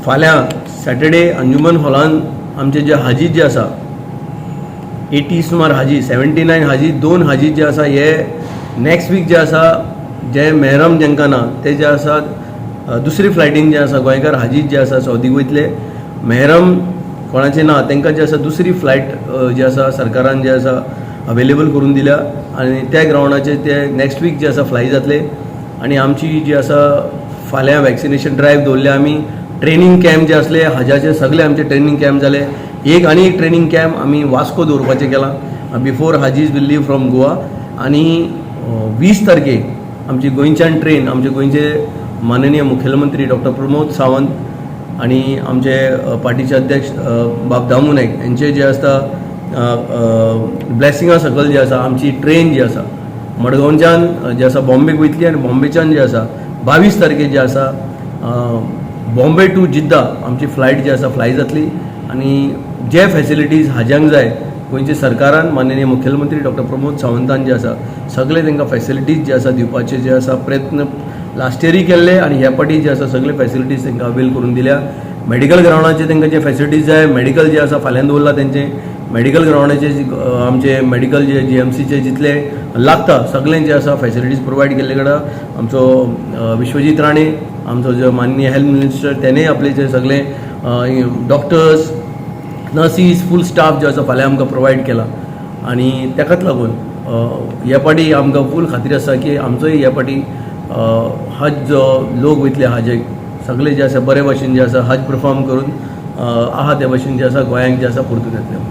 फाल्यां सॅटर्डे अंजुमन हॉलान आमचे जे हाजीज जे आसा 80 सुमार हाजी 79 हाजी 2 हाजीज जे आसा हे नेक्स्ट वीक जे आसा जे मेहरम जेंकां ना ते जे आसा दुसरी फ्लायटीन जे आसा गोंयकार हाजीज जे आसा सौदीक वयतले मेहरम कोणाचे ना तांकां जे आसा दुसरी फ्लायट जे आसा सरकारान जे आसा अवेलेबल करून दिल्या आनी त्या ग्रावंडाचेर ते नेक्स्ट वीक जे आसा फ्लाय जातले आनी आमची जी आसा फाल्यां वॅक्सिनेशन ड्रायव्ह दवरल्या आमी ट्रेनिंग कॅम्प जे असले हजाचे सगळे आमचे ट्रेनिंग कॅम्प जाले आनी एक ट्रेनिंग कॅम्प आमी वास्को दवरपाचें केलां before hajis will leave from Goa आनी 20 तारखेक आमची गोंयच्यान ट्रेन आमचे गोंयचे माननीय मुखेलमंत्री डॉक्टर प्रमोद सावंत आनी आमचे पार्टीचे अध्यक्ष बाब दामू नायक यांचे जे आसता ब्लेसिंगा सकयल जे आसा आमची ट्रेन जी आसा मडगांवच्यान जे आसा बॉम्बेक वयतली आनी बॉम्बेच्यान जे आसा 22 तारखेक जे आसा बॉम्बे टू जिद्दा आमची फ्लायट जी आसा फ्लाय जातली आनी जे फॅसिलिटीज हाज्यांक जाय गोंयच्या सरकारान माननीय मुखेलमंत्री डॉक्टर प्रमोद सावंतान जे आसा सगळे तांकां फॅसिलिटीज जे आसा दिवपाचे जे आसा प्रयत्न लास्ट इयरूय केल्ले आनी ह्या फावटी जे आसा सगळे फॅसिलिटीज तांकां अवेल करून दिल्या मेडिकल ग्रावंडाचेर तांकां जे फॅसिलिटीज जाय मेडिकल जे आसा फाल्यां दवरला तेंचे मेडिकल ग्रावंडाचे आमचे मेडिकल जे GMCचे जितले लागता सगळें जे आसा फॅसिलिटीज प्रोवायड केल्ले कडा आमचो विश्वजीत राणे आमचो जो माननीय हेल्थ मिनिस्टर तेणेय आपले जे सगळे डॉक्टर्स नर्सीस फूल स्टाफ जो आसा फाल्यां आमकां प्रोवायड केला आनी ताकाच लागून ह्या फावटी आमकां फूल खात्री आसा की आमचोय ह्या फावटी हज जो लोक वयतले हाजेक सगळे जे आसा बरे भशेन जे आसा हज परफॉर्म करून आहा ते भशेन जे आसा गोंयांक जे आसा परतून येतले